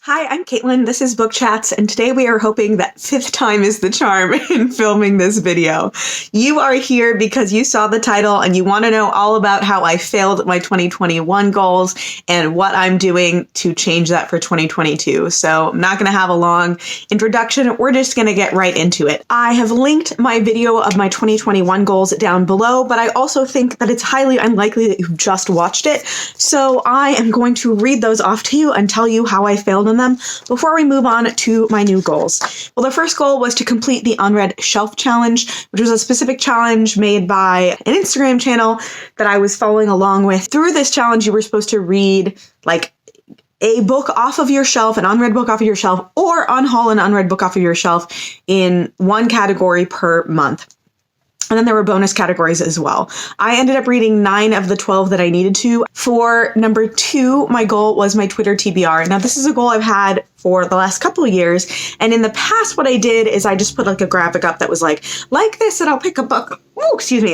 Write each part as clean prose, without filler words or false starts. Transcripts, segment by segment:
Hi, I'm Caitlin. This is Book Chats, and today we are hoping that fifth time is the charm in filming this video. You are here because you saw the title and you want to know all about how I failed my 2021 goals and what I'm doing to change that for 2022. So I'm not going to have a long introduction. We're just going to get right into it. I have linked my video of my 2021 goals down below, but I also think that it's highly unlikely that you've just watched it. So I am going to read those off to you and tell you how I failed in them before we move on to my new goals. Well, the first goal was to complete the Unread Shelf Challenge, which was a specific challenge made by an Instagram channel that I was following along with. Through this challenge, you were supposed to read like a book off of your shelf, an unread book off of your shelf, or unhaul an unread book off of your shelf in one category per month. And then there were bonus categories as well. I ended up reading 9 of the 12 that I needed to. For number 2, my goal was my Twitter TBR. Now, this is a goal I've had for the last couple of years. And in the past, what I did is I just put like a graphic up that was like this and I'll pick a book.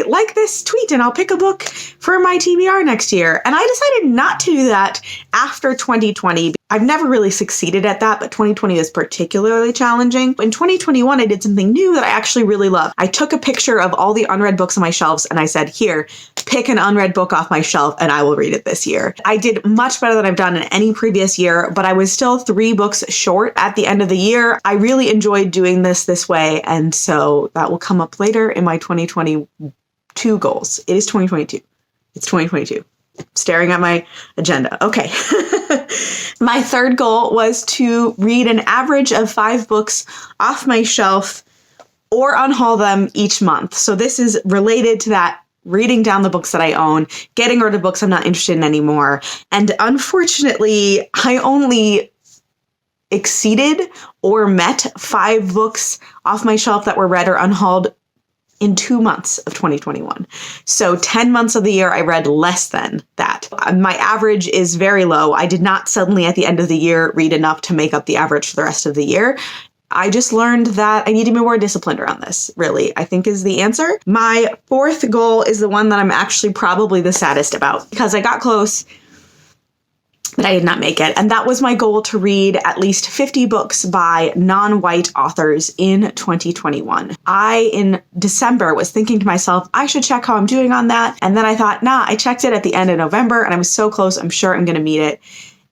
Like this tweet and I'll pick a book for my TBR next year. And I decided not to do that after 2020. I've never really succeeded at that, but 2020 is particularly challenging. In 2021, I did something new that I actually really love. I took a picture of all the unread books on my shelves and I said, here, pick an unread book off my shelf and I will read it this year. I did much better than I've done in any previous year, but I was still 3 books short at the end of the year. I really enjoyed doing this way, and so that will come up later in my 2022 goals. It is 2022. It's 2022. Staring at my agenda. Okay. My third goal was to read an average of 5 books off my shelf or unhaul them each month. So this is related to that, reading down the books that I own, getting rid of books I'm not interested in anymore. And unfortunately, I only exceeded or met 5 books off my shelf that were read or unhauled in 2 months of 2021. So 10 months of the year, I read less than that. My average is very low. I did not suddenly at the end of the year read enough to make up the average for the rest of the year. I just learned that I need to be more disciplined around this, really, I think is the answer. My fourth goal is the one that I'm actually probably the saddest about because I got close, but I did not make it. And that was my goal, to read at least 50 books by non-white authors in 2021. In December, was thinking to myself, I should check how I'm doing on that. And then I thought, I checked it at the end of November and I was so close, I'm sure I'm going to meet it.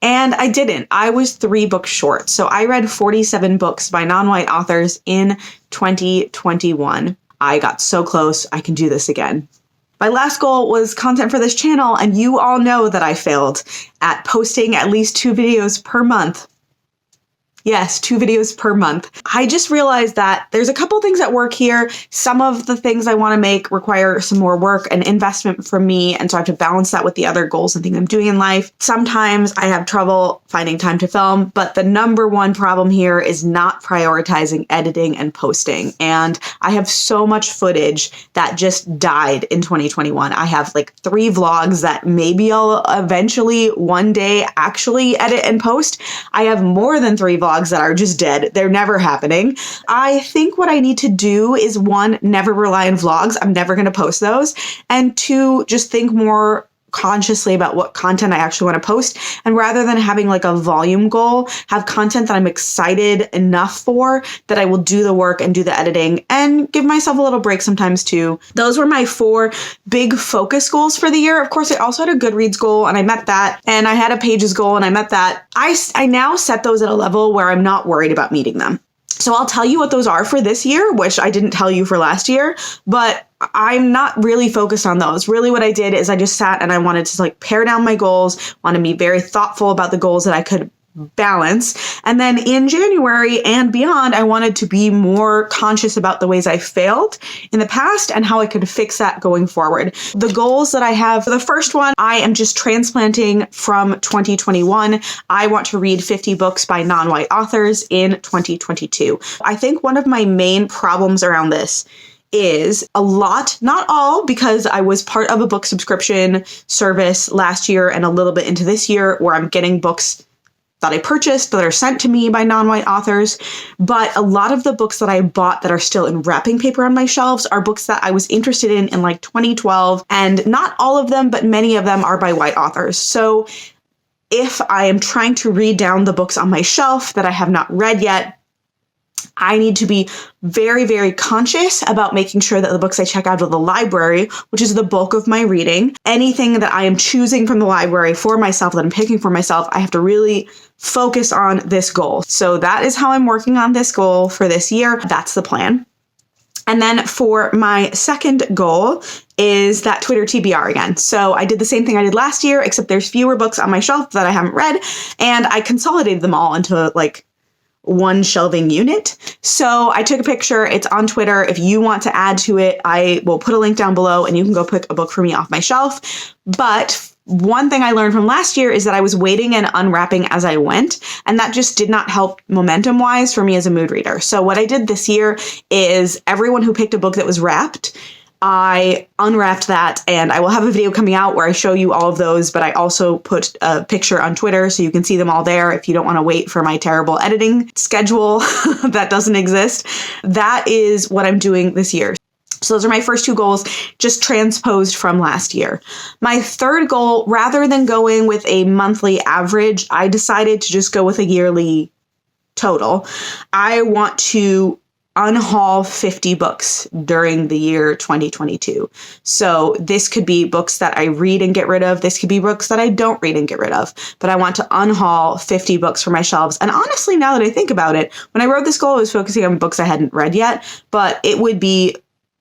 And I didn't. I was 3 books short. So I read 47 books by non-white authors in 2021. I got so close. I can do this again. My last goal was content for this channel, and you all know that I failed at posting at least 2 videos per month. Yes, 2 videos per month. I just realized that there's a couple things at work here. Some of the things I want to make require some more work and investment from me, and so I have to balance that with the other goals and things I'm doing in life. Sometimes I have trouble finding time to film, but the number one problem here is not prioritizing editing and posting. And I have so much footage that just died in 2021. I have like 3 vlogs that maybe I'll eventually one day actually edit and post. I have more than 3 vlogs that are just dead. They're never happening. I think what I need to do is 1, never rely on vlogs. I'm never going to post those. And 2, just think more consciously about what content I actually want to post. And rather than having like a volume goal, have content that I'm excited enough for that I will do the work and do the editing and give myself a little break sometimes too. Those were my 4 big focus goals for the year. Of course, I also had a Goodreads goal and I met that. And I had a Pages goal and I met that. I now set those at a level where I'm not worried about meeting them. So I'll tell you what those are for this year, which I didn't tell you for last year, but I'm not really focused on those. Really what I did is I just sat and I wanted to like pare down my goals, want to be very thoughtful about the goals that I could balance. And then in January and beyond, I wanted to be more conscious about the ways I failed in the past and how I could fix that going forward. The goals that I have, for the first one, I am just transplanting from 2021. I want to read 50 books by non-white authors in 2022. I think one of my main problems around this is a lot, not all, because I was part of a book subscription service last year and a little bit into this year where I'm getting books that I purchased that are sent to me by non-white authors. But a lot of the books that I bought that are still in wrapping paper on my shelves are books that I was interested in like 2012. And not all of them, but many of them are by white authors. So if I am trying to read down the books on my shelf that I have not read yet, I need to be very, very conscious about making sure that the books I check out of the library, which is the bulk of my reading, anything that I am choosing from the library for myself, that I'm picking for myself, I have to really focus on this goal. So that is how I'm working on this goal for this year. That's the plan. And then for my second goal is that Twitter TBR again. So I did the same thing I did last year, except there's fewer books on my shelf that I haven't read, and I consolidated them all into like one shelving unit. So I took a picture. It's on Twitter. If you want to add to it, I will put a link down below and you can go pick a book for me off my shelf. But one thing I learned from last year is that I was waiting and unwrapping as I went, and that just did not help momentum wise for me as a mood reader. So what I did this year is everyone who picked a book that was wrapped, I unwrapped that, and I will have a video coming out where I show you all of those, but I also put a picture on Twitter so you can see them all there if you don't want to wait for my terrible editing schedule that doesn't exist. That is what I'm doing this year. So those are my first two goals, just transposed from last year. My third goal, rather than going with a monthly average, I decided to just go with a yearly total. I want to unhaul 50 books during the year 2022. So this could be books that I read and get rid of. This could be books that I don't read and get rid of. But I want to unhaul 50 books from my shelves. And honestly, now that I think about it, when I wrote this goal, I was focusing on books I hadn't read yet, but it would be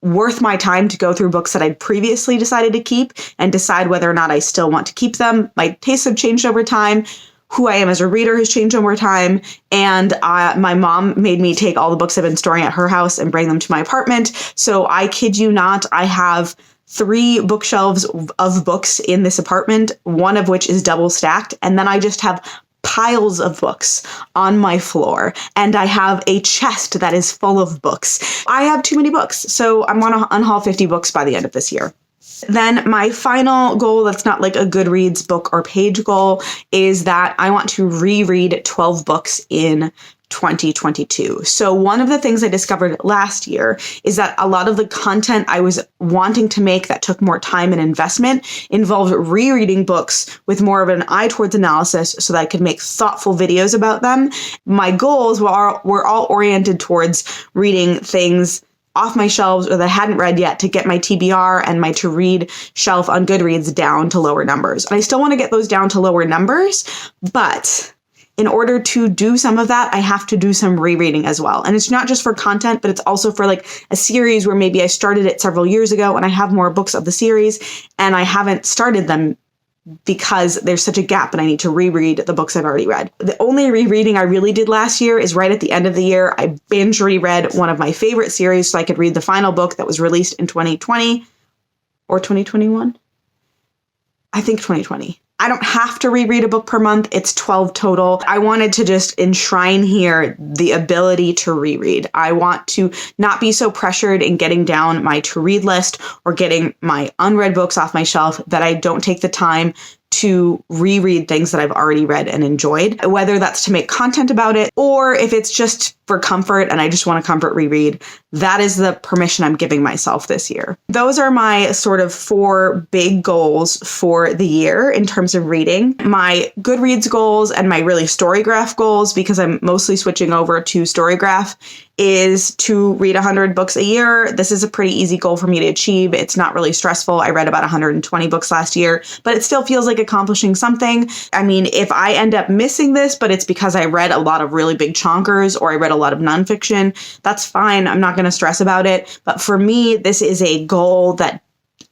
worth my time to go through books that I'd previously decided to keep and decide whether or not I still want to keep them. My tastes have changed over time. Who I am as a reader has changed over time, and my mom made me take all the books I've been storing at her house and bring them to my apartment. So I kid you not, I have 3 bookshelves of books in this apartment, one of which is double stacked, and then I just have piles of books on my floor, and I have a chest that is full of books. I have too many books, so I want to unhaul 50 books by the end of this year. Then my final goal, that's not like a Goodreads book or page goal, is that I want to reread 12 books in 2022. So one of the things I discovered last year is that a lot of the content I was wanting to make that took more time and investment involved rereading books with more of an eye towards analysis so that I could make thoughtful videos about them. My goals were all oriented towards reading things off my shelves or that I hadn't read yet to get my TBR and my to read shelf on Goodreads down to lower numbers. And I still want to get those down to lower numbers, but in order to do some of that, I have to do some rereading as well. And it's not just for content, but it's also for like a series where maybe I started it several years ago and I have more books of the series and I haven't started them because there's such a gap and I need to reread the books I've already read. The only rereading I really did last year is right at the end of the year. I binge reread one of my favorite series so I could read the final book that was released in 2020 or 2021. I think 2020. I don't have to reread a book per month. It's 12 total. I wanted to just enshrine here the ability to reread. I want to not be so pressured in getting down my to-read list or getting my unread books off my shelf that I don't take the time to reread things that I've already read and enjoyed, whether that's to make content about it or if it's just for comfort and I just want to comfort reread. That is the permission I'm giving myself this year. Those are my sort of 4 big goals for the year in terms of reading. My Goodreads goals and my really Storygraph goals, because I'm mostly switching over to Storygraph, is to read 100 books a year. This is a pretty easy goal for me to achieve. It's not really stressful. I read about 120 books last year, but it still feels like accomplishing something. I mean, if I end up missing this, but it's because I read a lot of really big chonkers or I read a lot of nonfiction, that's fine. I'm not going to stress about it. But for me, this is a goal that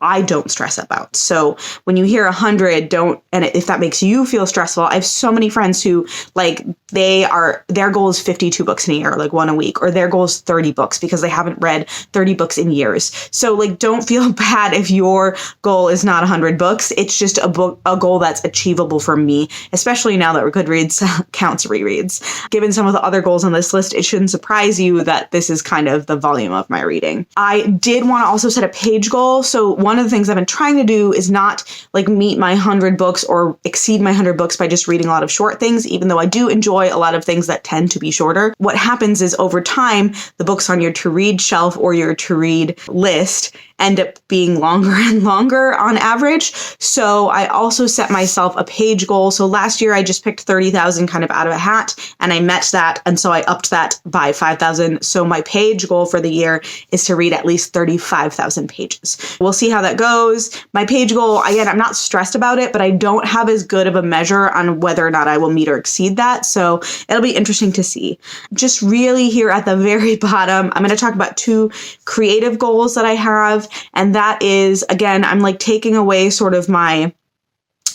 I don't stress about. So when you hear 100, and if that makes you feel stressful, I have so many friends who their goal is 52 books in a year, like one a week, or their goal is 30 books because they haven't read 30 books in years. So like, don't feel bad if your goal is not 100 books. It's just a goal that's achievable for me, especially now that Goodreads counts rereads. Given some of the other goals on this list, it shouldn't surprise you that this is kind of the volume of my reading. I did want to also set a page goal. So one of the things I've been trying to do is not like meet my 100 books or exceed my 100 books by just reading a lot of short things, even though I do enjoy enjoy a lot of things that tend to be shorter. What happens is over time, the books on your to-read shelf or your to-read list end up being longer and longer on average. So I also set myself a page goal. So last year I just picked 30,000 kind of out of a hat, and I met that. And so I upped that by 5,000. So my page goal for the year is to read at least 35,000 pages. We'll see how that goes. My page goal, again, I'm not stressed about it, but I don't have as good of a measure on whether or not I will meet or exceed that. So it'll be interesting to see. Just really here at the very bottom, I'm going to talk about 2 creative goals that I have. And that is, again, I'm like taking away sort of my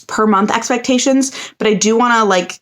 per month expectations, but I do want to like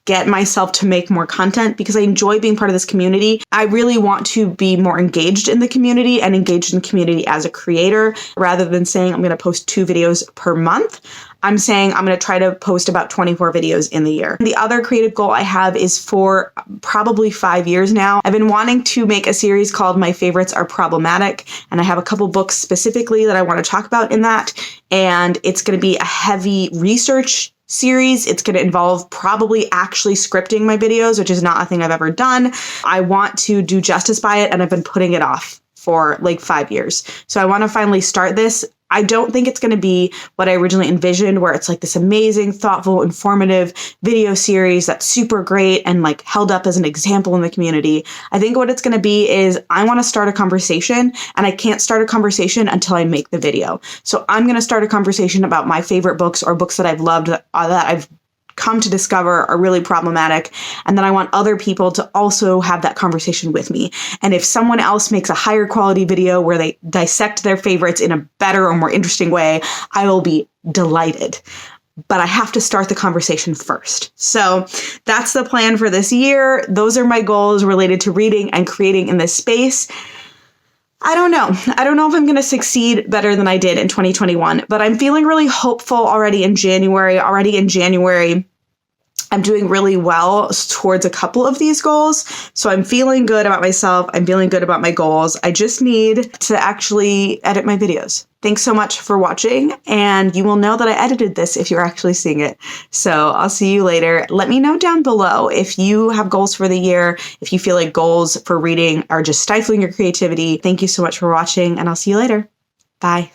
get myself to make more content because I enjoy being part of this community. I really want to be more engaged in the community and engaged in the community as a creator rather than saying I'm going to post 2 videos per month. I'm saying I'm going to try to post about 24 videos in the year. The other creative goal I have is for probably 5 years now. I've been wanting to make a series called My Favorites Are Problematic, and I have a couple books specifically that I want to talk about in that. And it's going to be a heavy research series. It's going to involve probably actually scripting my videos, which is not a thing I've ever done. I want to do justice by it, and I've been putting it off for like 5 years. So I want to finally start this. I don't think it's going to be what I originally envisioned, where it's like this amazing, thoughtful, informative video series that's super great and like held up as an example in the community. I think what it's going to be is I want to start a conversation, and I can't start a conversation until I make the video. So I'm going to start a conversation about my favorite books or books that I've loved that I've come to discover are really problematic. And then I want other people to also have that conversation with me. And if someone else makes a higher quality video where they dissect their favorites in a better or more interesting way, I will be delighted. But I have to start the conversation first. So that's the plan for this year. Those are my goals related to reading and creating in this space. I don't know. I don't know if I'm going to succeed better than I did in 2021, but I'm feeling really hopeful already in January. I'm doing really well towards a couple of these goals. So I'm feeling good about myself. I'm feeling good about my goals. I just need to actually edit my videos. Thanks so much for watching. And you will know that I edited this if you're actually seeing it. So I'll see you later. Let me know down below if you have goals for the year, if you feel like goals for reading are just stifling your creativity. Thank you so much for watching, and I'll see you later. Bye.